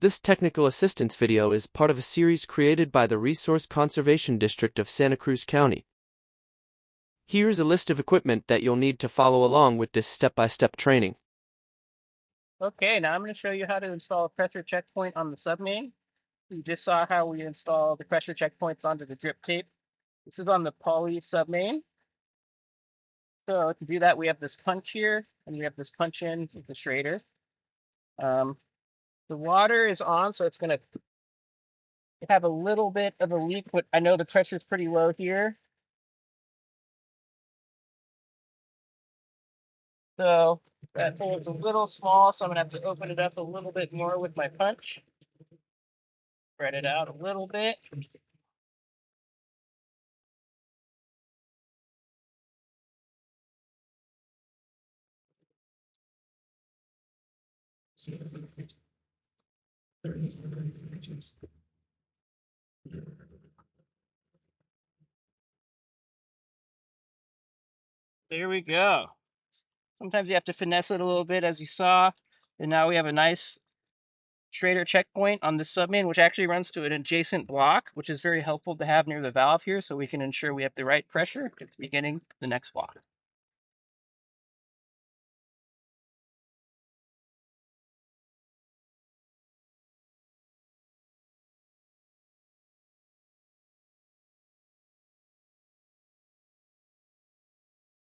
This technical assistance video is part of a series created by the Resource Conservation District of Santa Cruz County. Here's a list of equipment that you'll need to follow along with this step-by-step training. Okay, now I'm going to show you how to install a pressure checkpoint on the Submain. We just saw how we install the pressure checkpoints onto the drip tape. This is on the poly Submain. So to do that, we have this punch here, and we have this punch in with the Schrader. The water is on, so it's going to have a little bit of a leak, but I know the pressure is pretty low here. So that hole's a little small, so I'm going to have to open it up a little bit more with my punch. Spread it out a little bit. There we go. Sometimes you have to finesse it a little bit, as you saw. And now we have a nice Schrader checkpoint on the Submain, which actually runs to an adjacent block, which is very helpful to have near the valve here so we can ensure we have the right pressure at the beginning of the next block.